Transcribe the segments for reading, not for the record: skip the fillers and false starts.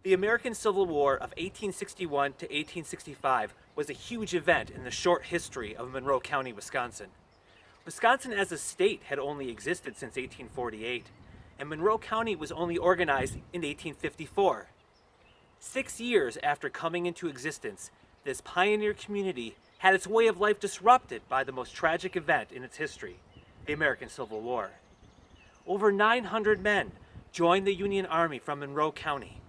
The American Civil War of 1861 to 1865 was a huge event in the short history of Monroe County, Wisconsin. Wisconsin as a state had only existed since 1848, and Monroe County was only organized in 1854. 6 years after coming into existence, this pioneer community had its way of life disrupted by the most tragic event in its history, the American Civil War. Over 900 men joined the Union Army from Monroe County,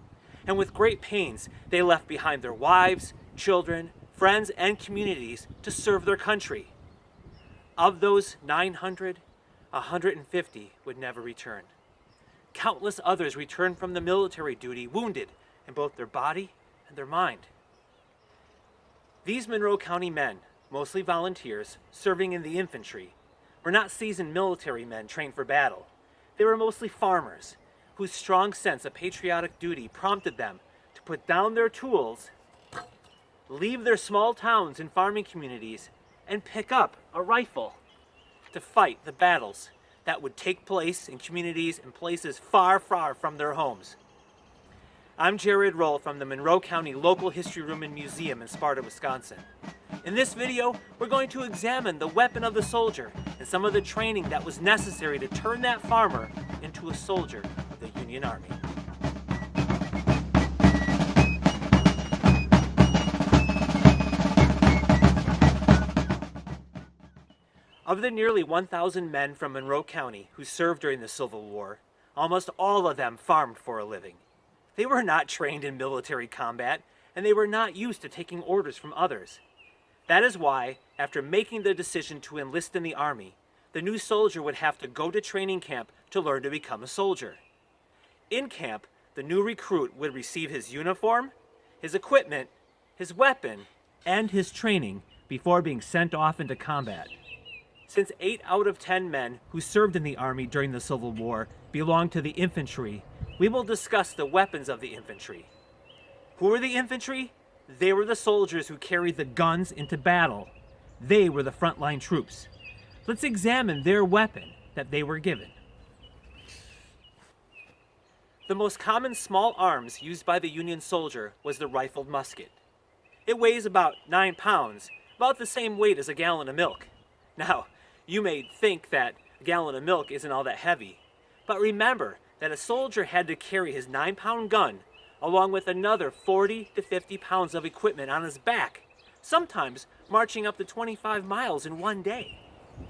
and with great pains they left behind their wives, children, friends, and communities to serve their country. Of those 900, 150 would never return. Countless others returned from the military duty wounded in both their body and their mind. These Monroe County men, mostly volunteers serving in the infantry, were not seasoned military men trained for battle. They were mostly farmers whose strong sense of patriotic duty prompted them to put down their tools, leave their small towns and farming communities, and pick up a rifle to fight the battles that would take place in communities and places far, far from their homes. I'm Jared Roll from the Monroe County Local History Room and Museum in Sparta, Wisconsin. In this video, we're going to examine the weapon of the soldier and some of the training that was necessary to turn that farmer into a soldier of the Union Army. Of the nearly 1,000 men from Monroe County who served during the Civil War, almost all of them farmed for a living. They were not trained in military combat, and they were not used to taking orders from others. That is why, after making the decision to enlist in the Army, the new soldier would have to go to training camp to learn to become a soldier. In camp, the new recruit would receive his uniform, his equipment, his weapon, and his training before being sent off into combat. Since 8 out of 10 men who served in the Army during the Civil War belonged to the infantry, we will discuss the weapons of the infantry. Who were the infantry? They were the soldiers who carried the guns into battle. They were the frontline troops. Let's examine their weapon that they were given. The most common small arms used by the Union soldier was the rifled musket. It weighs about 9 pounds, about the same weight as a gallon of milk. Now, you may think that a gallon of milk isn't all that heavy, but remember that a soldier had to carry his 9-pound gun along with another 40 to 50 pounds of equipment on his back, sometimes marching up to 25 miles in one day.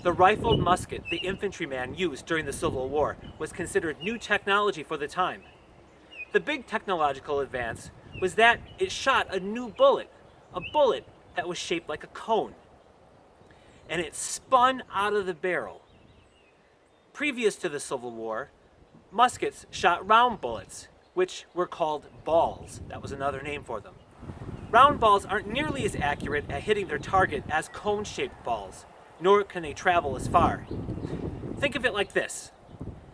The rifled musket the infantryman used during the Civil War was considered new technology for the time. The big technological advance was that it shot a new bullet, a bullet that was shaped like a cone, and it spun out of the barrel. Previous to the Civil War, muskets shot round bullets, which were called balls. That was another name for them. Round balls aren't nearly as accurate at hitting their target as cone-shaped balls, nor can they travel as far. Think of it like this.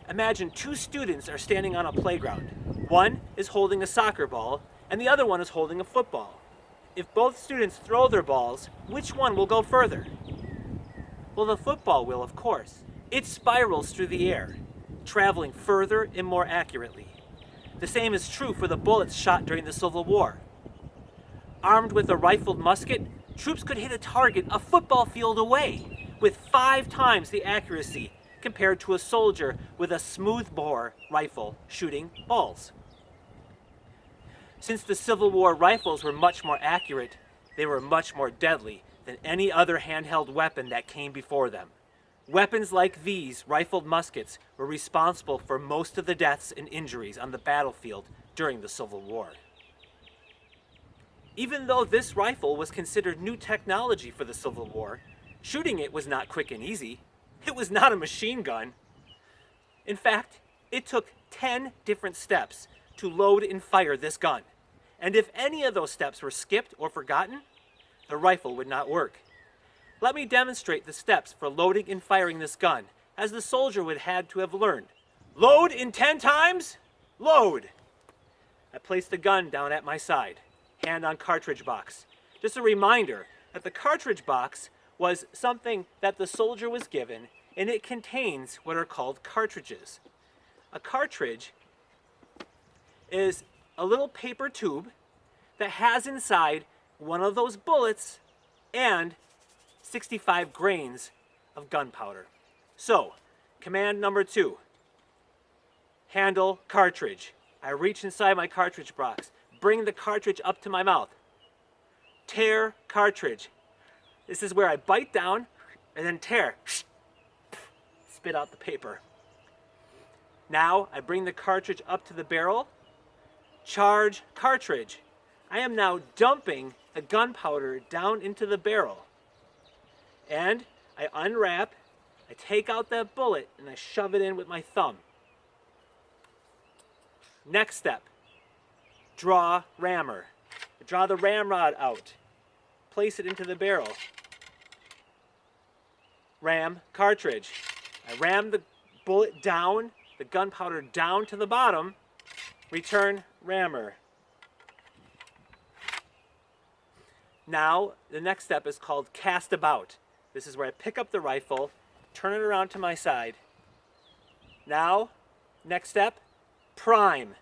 Imagine 2 students are standing on a playground. One is holding a soccer ball, and the other one is holding a football. If both students throw their balls, which one will go further? Well, the football will, of course. It spirals through the air, traveling further and more accurately. The same is true for the bullets shot during the Civil War. Armed with a rifled musket, troops could hit a target a football field away with 5 times the accuracy compared to a soldier with a smooth-bore rifle shooting balls. Since the Civil War rifles were much more accurate, they were much more deadly than any other handheld weapon that came before them. Weapons like these rifled muskets were responsible for most of the deaths and injuries on the battlefield during the Civil War. Even though this rifle was considered new technology for the Civil War, shooting it was not quick and easy. It was not a machine gun. In fact, it took 10 different steps to load and fire this gun. And if any of those steps were skipped or forgotten, the rifle would not work. Let me demonstrate the steps for loading and firing this gun, as the soldier would have to have learned. Load in 10 times, load. I placed the gun down at my side, hand on cartridge box. Just a reminder that the cartridge box was something that the soldier was given, and it contains what are called cartridges. A cartridge is a little paper tube that has inside one of those bullets and 65 grains of gunpowder. So, command number 2, handle cartridge. I reach inside my cartridge box, bring the cartridge up to my mouth. Tear cartridge. This is where I bite down and then tear. Spit out the paper. Now I bring the cartridge up to the barrel. Charge cartridge. I am now dumping the gunpowder down into the barrel. And I unwrap, I take out that bullet, and I shove it in with my thumb. Next step, draw rammer. I draw the ramrod out. Place it into the barrel. Ram cartridge. I ram the bullet down, the gunpowder down to the bottom. Return rammer. Now, the next step is called cast about. This is where I pick up the rifle, turn it around to my side. Now, next step, prime.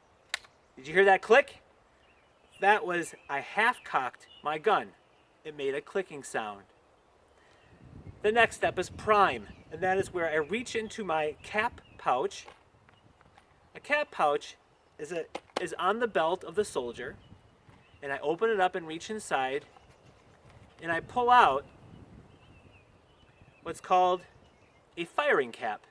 Did you hear that click? That was, I half-cocked my gun. It made a clicking sound. The next step is prime, and that is where I reach into my cap pouch. A cap pouch is on the belt of the soldier, and I open it up and reach inside, and I pull out what's called a firing cap.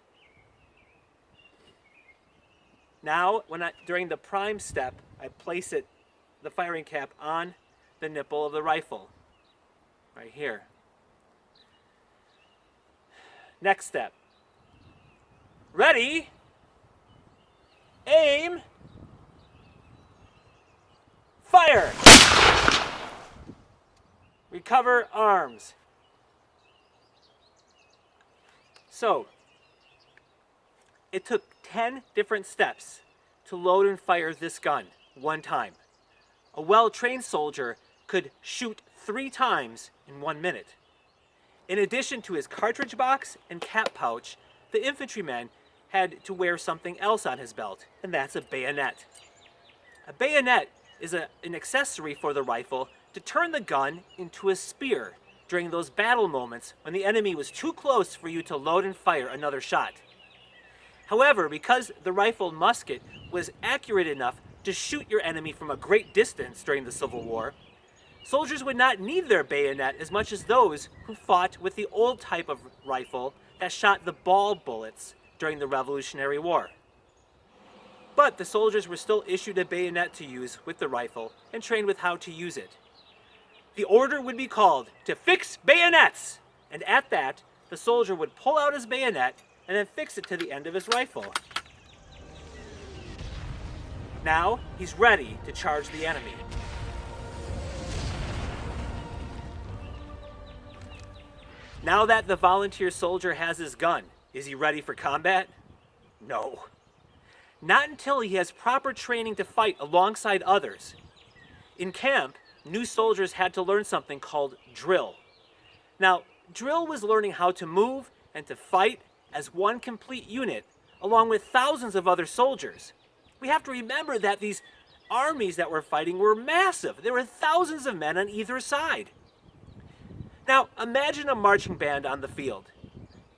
Now, during the prime step, I place the firing cap on the nipple of the rifle, right here. Next step. Ready, aim, fire! Recover arms. So, it took 10 different steps to load and fire this gun one time. A well-trained soldier could shoot 3 times in 1 minute. In addition to his cartridge box and cap pouch, the infantryman had to wear something else on his belt, and that's a bayonet. A bayonet is an accessory for the rifle to turn the gun into a spear during those battle moments when the enemy was too close for you to load and fire another shot. However, because the rifled musket was accurate enough to shoot your enemy from a great distance during the Civil War, soldiers would not need their bayonet as much as those who fought with the old type of rifle that shot the ball bullets during the Revolutionary War. But the soldiers were still issued a bayonet to use with the rifle and trained with how to use it. The order would be called to fix bayonets, and at that, the soldier would pull out his bayonet and then fix it to the end of his rifle. Now, he's ready to charge the enemy. Now that the volunteer soldier has his gun, is he ready for combat? No. Not until he has proper training to fight alongside others. In camp, new soldiers had to learn something called drill. Now, drill was learning how to move and to fight as one complete unit, along with thousands of other soldiers. We have to remember that these armies that were fighting were massive. There were thousands of men on either side. Now, imagine a marching band on the field.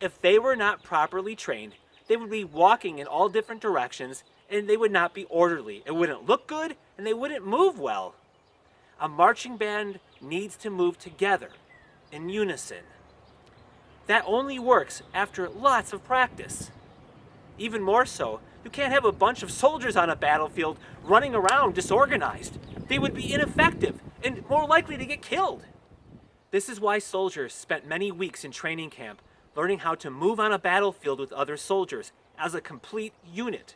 If they were not properly trained, they would be walking in all different directions, and they would not be orderly. It wouldn't look good, and they wouldn't move well. A marching band needs to move together, in unison. That only works after lots of practice. Even more so, you can't have a bunch of soldiers on a battlefield running around disorganized. They would be ineffective and more likely to get killed. This is why soldiers spent many weeks in training camp learning how to move on a battlefield with other soldiers as a complete unit.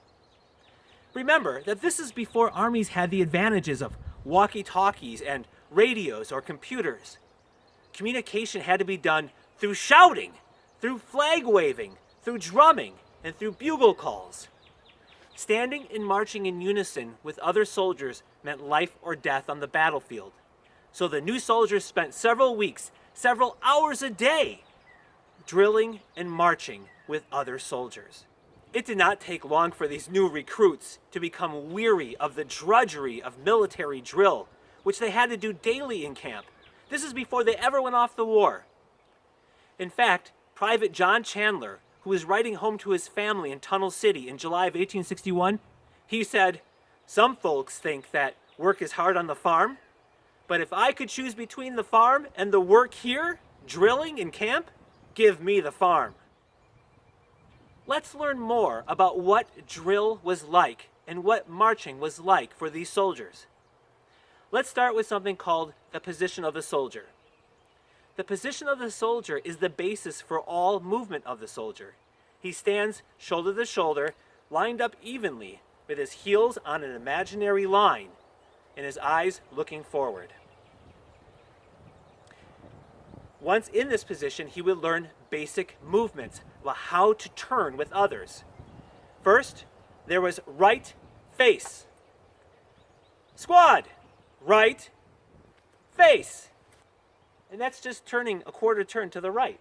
Remember that this is before armies had the advantages of walkie-talkies and radios or computers. Communication had to be done through shouting, through flag waving, through drumming, and through bugle calls. Standing and marching in unison with other soldiers meant life or death on the battlefield. So the new soldiers spent several weeks, several hours a day, drilling and marching with other soldiers. It did not take long for these new recruits to become weary of the drudgery of military drill, which they had to do daily in camp. This is before they ever went off the war. In fact, Private John Chandler, who was writing home to his family in Tunnel City in July of 1861, he said, "Some folks think that work is hard on the farm, but if I could choose between the farm and the work here, drilling in camp, give me the farm." Let's learn more about what drill was like and what marching was like for these soldiers. Let's start with something called the position of the soldier. The position of the soldier is the basis for all movement of the soldier. He stands shoulder to shoulder, lined up evenly, with his heels on an imaginary line and his eyes looking forward. Once in this position, he would learn basic movements about how to turn with others. First, there was right face. Squad, right face. And that's just turning a quarter turn to the right.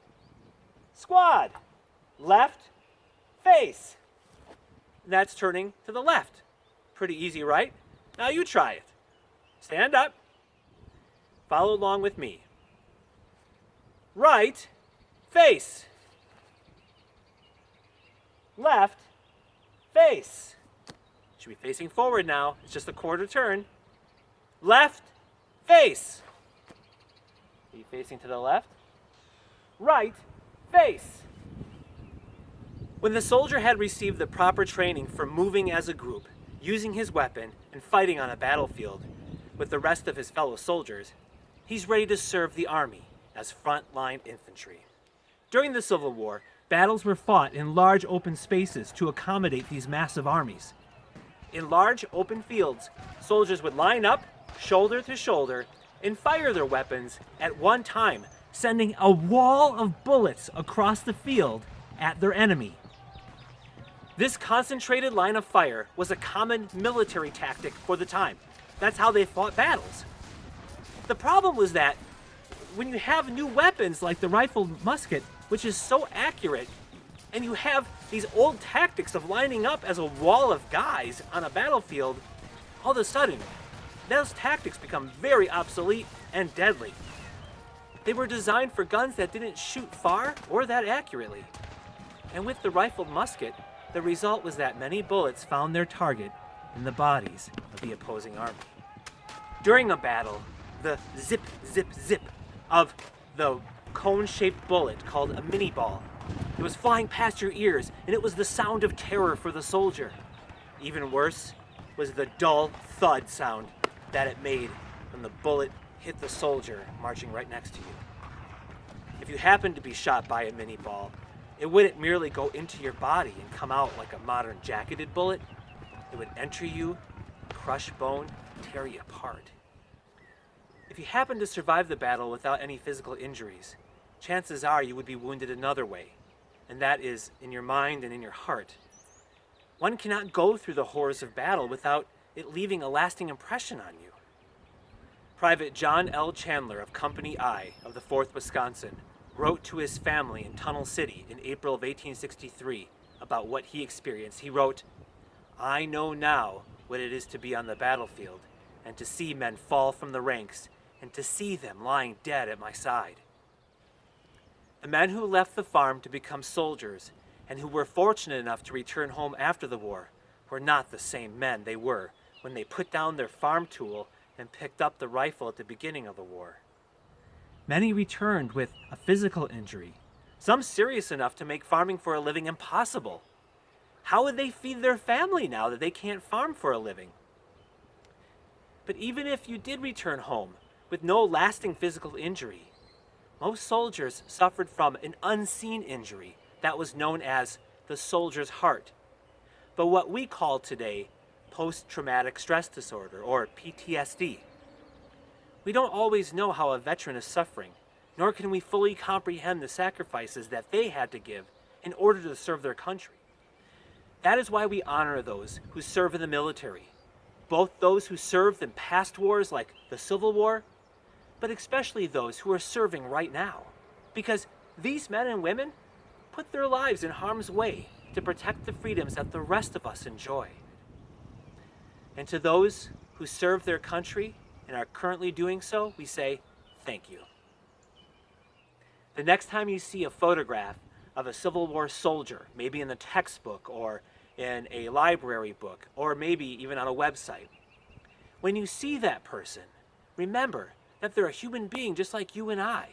Squad, left face. And that's turning to the left. Pretty easy, right? Now you try it. Stand up. Follow along with me. Right face. Left face. Should be facing forward now. It's just a quarter turn. Left face. Be facing to the left. Right face. When the soldier had received the proper training for moving as a group, using his weapon, and fighting on a battlefield with the rest of his fellow soldiers, he's ready to serve the army as frontline infantry. During the Civil War, battles were fought in large open spaces to accommodate these massive armies. In large open fields, soldiers would line up, shoulder to shoulder, and fire their weapons at one time, sending a wall of bullets across the field at their enemy. This concentrated line of fire was a common military tactic for the time. That's how they fought battles. The problem was that when you have new weapons like the rifled musket, which is so accurate, and you have these old tactics of lining up as a wall of guys on a battlefield, all of a sudden, those tactics become very obsolete and deadly. They were designed for guns that didn't shoot far or that accurately. And with the rifled musket, the result was that many bullets found their target in the bodies of the opposing army. During a battle, the zip, zip, zip of the cone-shaped bullet called a mini ball. It was flying past your ears, and it was the sound of terror for the soldier. Even worse was the dull thud sound that it made when the bullet hit the soldier marching right next to you. If you happened to be shot by a mini ball, it wouldn't merely go into your body and come out like a modern jacketed bullet. It would enter you, crush bone, tear you apart. If you happened to survive the battle without any physical injuries, chances are you would be wounded another way, and that is in your mind and in your heart. One cannot go through the horrors of battle without it leaving a lasting impression on you. Private John L. Chandler of Company I of the 4th Wisconsin wrote to his family in Tunnel City in April of 1863 about what he experienced. He wrote, "I know now what it is to be on the battlefield and to see men fall from the ranks and to see them lying dead at my side." The men who left the farm to become soldiers and who were fortunate enough to return home after the war were not the same men they were when they put down their farm tool and picked up the rifle at the beginning of the war. Many returned with a physical injury, some serious enough to make farming for a living impossible. How would they feed their family now that they can't farm for a living? But even if you did return home with no lasting physical injury, most soldiers suffered from an unseen injury that was known as the soldier's heart, but what we call today post-traumatic stress disorder, or PTSD. We don't always know how a veteran is suffering, nor can we fully comprehend the sacrifices that they had to give in order to serve their country. That is why we honor those who serve in the military, both those who served in past wars like the Civil War, but especially those who are serving right now, because these men and women put their lives in harm's way to protect the freedoms that the rest of us enjoy. And to those who serve their country and are currently doing so, we say thank you. The next time you see a photograph of a Civil War soldier, maybe in a textbook or in a library book, or maybe even on a website, when you see that person, remember that they're a human being just like you and I,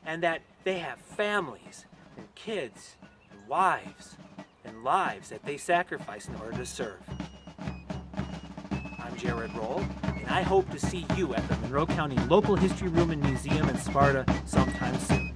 and that they have families and kids and wives and lives that they sacrifice in order to serve. I'm Jared Roll, and I hope to see you at the Monroe County Local History Room and Museum in Sparta sometime soon.